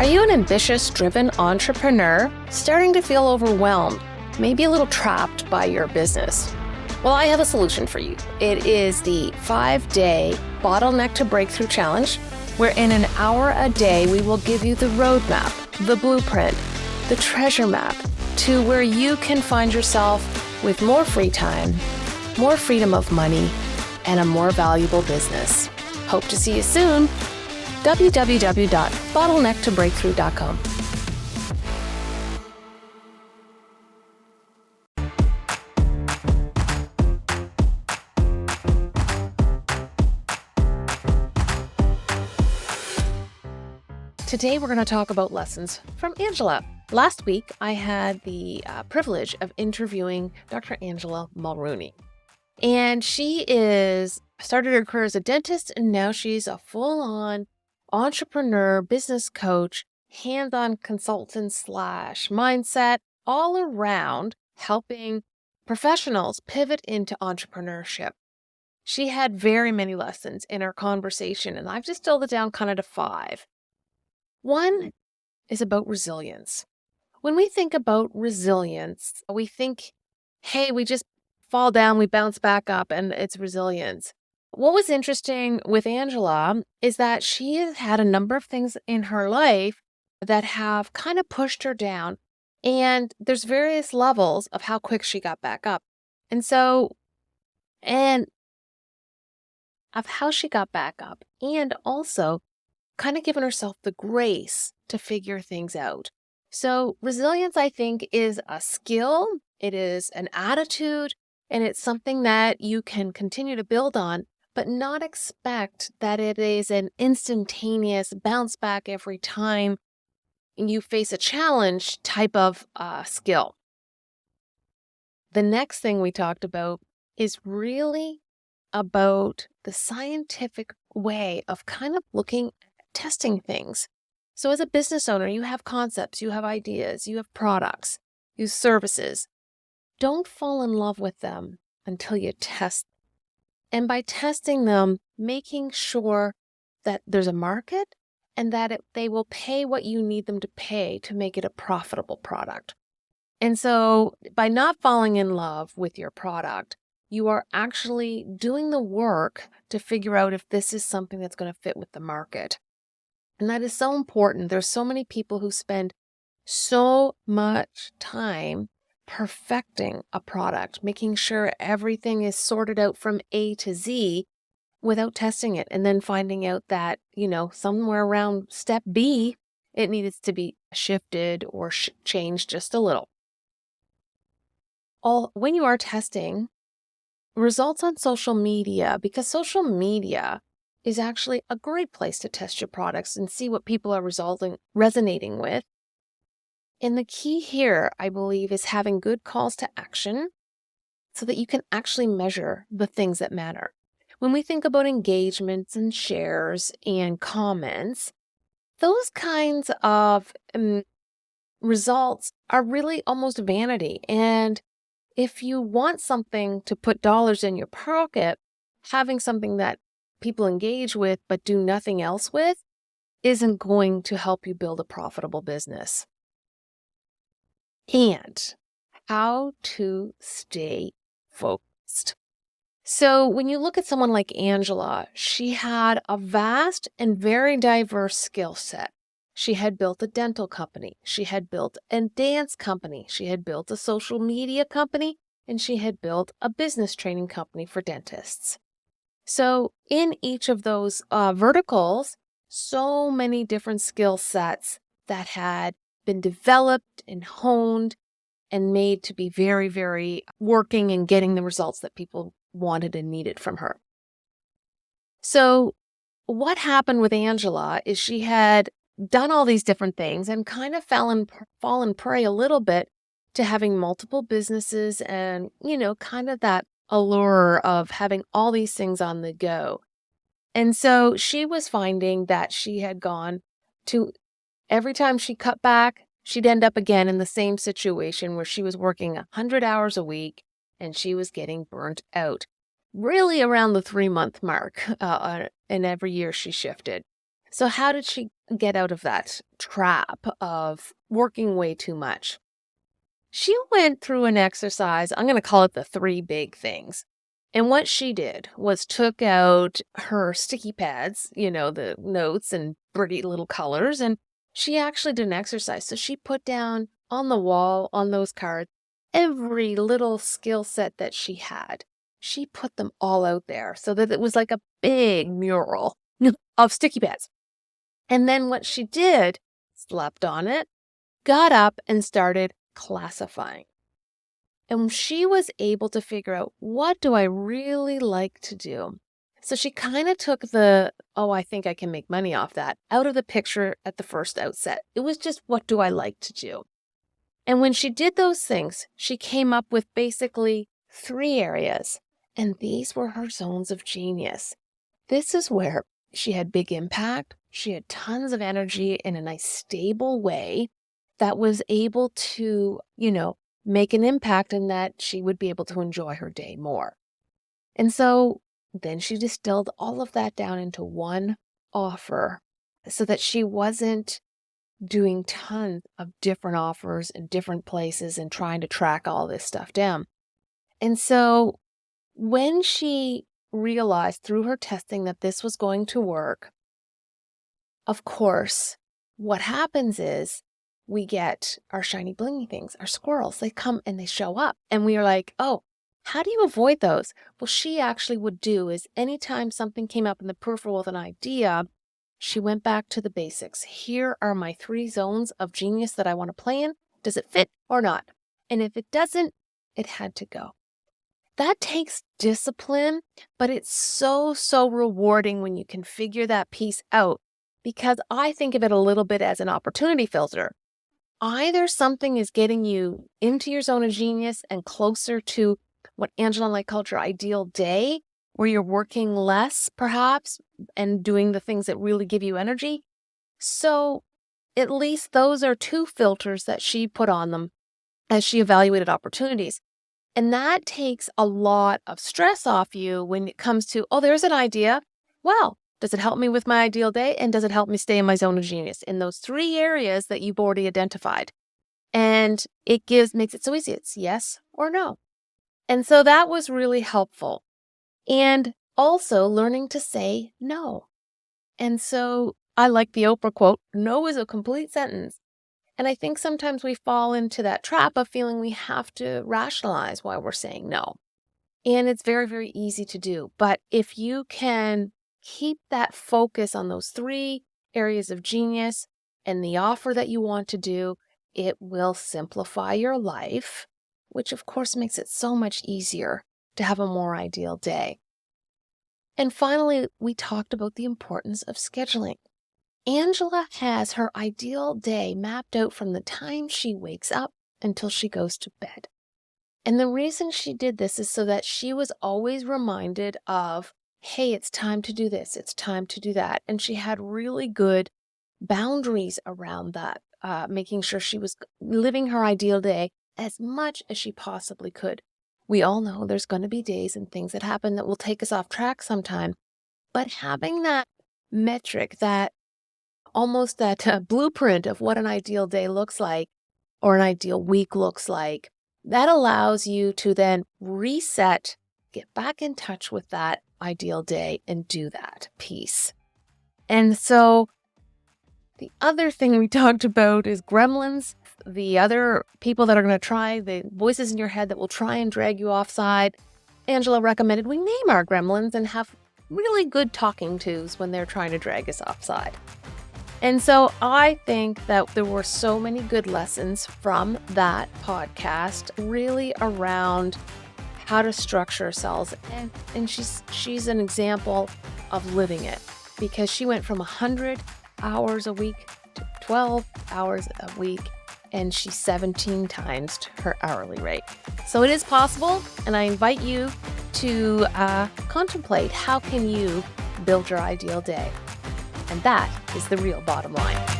Are you an ambitious, driven entrepreneur starting to feel overwhelmed, maybe a little trapped by your business? Well, I have a solution for you. It is the 5-day Bottleneck to Breakthrough Challenge, where in an hour a day, we will give you the roadmap, the blueprint, the treasure map to where you can find yourself with more free time, more freedom of money, and a more valuable business. Hope to see you soon. www.bottlenecktobreakthrough.com. Today, we're going to talk about lessons from Angela. Last week, I had the privilege of interviewing Dr. Angela Mulrooney. And she started her career as a dentist, and now she's a full-on entrepreneur, business coach, hands-on consultant / mindset, all around helping professionals pivot into entrepreneurship. She had very many lessons in our conversation, and I've just distilled it down kind of to 5. One is about resilience. When we think about resilience, we think, hey, we just fall down, we bounce back up, and it's resilience. What was interesting with Angela is that she has had a number of things in her life that have kind of pushed her down. And there's various levels of how quick she got back up. And of how she got back up, and also kind of given herself the grace to figure things out. So resilience, I think, is a skill. It is an attitude, and it's something that you can continue to build on, but not expect that it is an instantaneous bounce back every time you face a challenge type of skill. The next thing we talked about is really about the scientific way of kind of looking at testing things. So as a business owner, you have concepts, you have ideas, you have products, you have services. Don't fall in love with them until you test them. And by testing them, making sure that there's a market and that they will pay what you need them to pay to make it a profitable product. And so by not falling in love with your product, you are actually doing the work to figure out if this is something that's going to fit with the market. And that is so important. There's so many people who spend so much time perfecting a product, making sure everything is sorted out from A to Z without testing it, and then finding out that, somewhere around step B, it needs to be shifted or changed just a little. When you are testing results on social media, because social media is actually a great place to test your products and see what people are resonating with. And the key here, I believe, is having good calls to action so that you can actually measure the things that matter. When we think about engagements and shares and comments, those kinds of results are really almost vanity. And if you want something to put dollars in your pocket, having something that people engage with but do nothing else with isn't going to help you build a profitable business. And how to stay focused. So when you look at someone like Angela, she had a vast and very diverse skill set. She had built a dental company. She had built a dance company. She had built a social media company, and she had built a business training company for dentists. So in each of those verticals, so many different skill sets that had been developed and honed and made to be very, very working and getting the results that people wanted and needed from her. So what happened with Angela is she had done all these different things and kind of fallen prey a little bit to having multiple businesses and, kind of that allure of having all these things on the go. And so she was finding that she had gone to, every time she cut back, she'd end up again in the same situation where she was working 100 hours a week and she was getting burnt out, really around the 3-month mark. And every year she shifted. So how did she get out of that trap of working way too much? She went through an exercise, I'm going to call it the 3 big things. And what she did was took out her sticky pads, the notes and pretty little colors, and she actually did an exercise. So she put down on the wall on those cards every little skill set that she had. She put them all out there so that it was like a big mural of sticky pads. And then what she did, slept on it, got up and started classifying. And she was able to figure out, what do I really like to do? So she kind of took I think I can make money off that, out of the picture at the first outset. It was just, what do I like to do? And when she did those things, she came up with basically 3 areas. And these were her zones of genius. This is where she had big impact. She had tons of energy in a nice, stable way that was able to, make an impact, and that she would be able to enjoy her day more. And so then she distilled all of that down into one offer so that she wasn't doing tons of different offers in different places and trying to track all this stuff down. And so when she realized through her testing that this was going to work, of course, what happens is we get our shiny blingy things, our squirrels. They come and they show up, and we are like, oh, how do you avoid those? Well, she actually would do is anytime something came up in the peripheral with an idea, she went back to the basics. Here are my 3 zones of genius that I want to play in. Does it fit or not? And if it doesn't, it had to go. That takes discipline, but it's so, so rewarding when you can figure that piece out, because I think of it a little bit as an opportunity filter. Either something is getting you into your zone of genius and closer to what Angela and I called your ideal day, where you're working less, perhaps, and doing the things that really give you energy. So at least those are 2 filters that she put on them as she evaluated opportunities. And that takes a lot of stress off you when it comes to, there's an idea. Well, does it help me with my ideal day? And does it help me stay in my zone of genius in those 3 areas that you've already identified? And it makes it so easy. It's yes or no. And so that was really helpful. And also learning to say no. And so I like the Oprah quote, no is a complete sentence. And I think sometimes we fall into that trap of feeling we have to rationalize why we're saying no. And it's very, very easy to do. But if you can keep that focus on those 3 areas of genius and the offer that you want to do, it will simplify your life, which of course makes it so much easier to have a more ideal day. And finally, we talked about the importance of scheduling. Angela has her ideal day mapped out from the time she wakes up until she goes to bed. And the reason she did this is so that she was always reminded of, hey, it's time to do this, it's time to do that. And she had really good boundaries around that, making sure she was living her ideal day as much as she possibly could. We all know there's going to be days and things that happen that will take us off track sometime. But having that metric, that almost that blueprint of what an ideal day looks like or an ideal week looks like, that allows you to then reset, get back in touch with that ideal day and do that piece. And so the other thing we talked about is gremlins, the other people that are going to try, the voices in your head that will try and drag you offside. Angela recommended we name our gremlins and have really good talking tos when they're trying to drag us offside. And so I think that there were so many good lessons from that podcast, really around how to structure ourselves. And she's an example of living it, because she went from 100 hours a week to 12 hours a week, and she 17 times her hourly rate. So it is possible, and I invite you to contemplate how can you build your ideal day. And that is the real bottom line.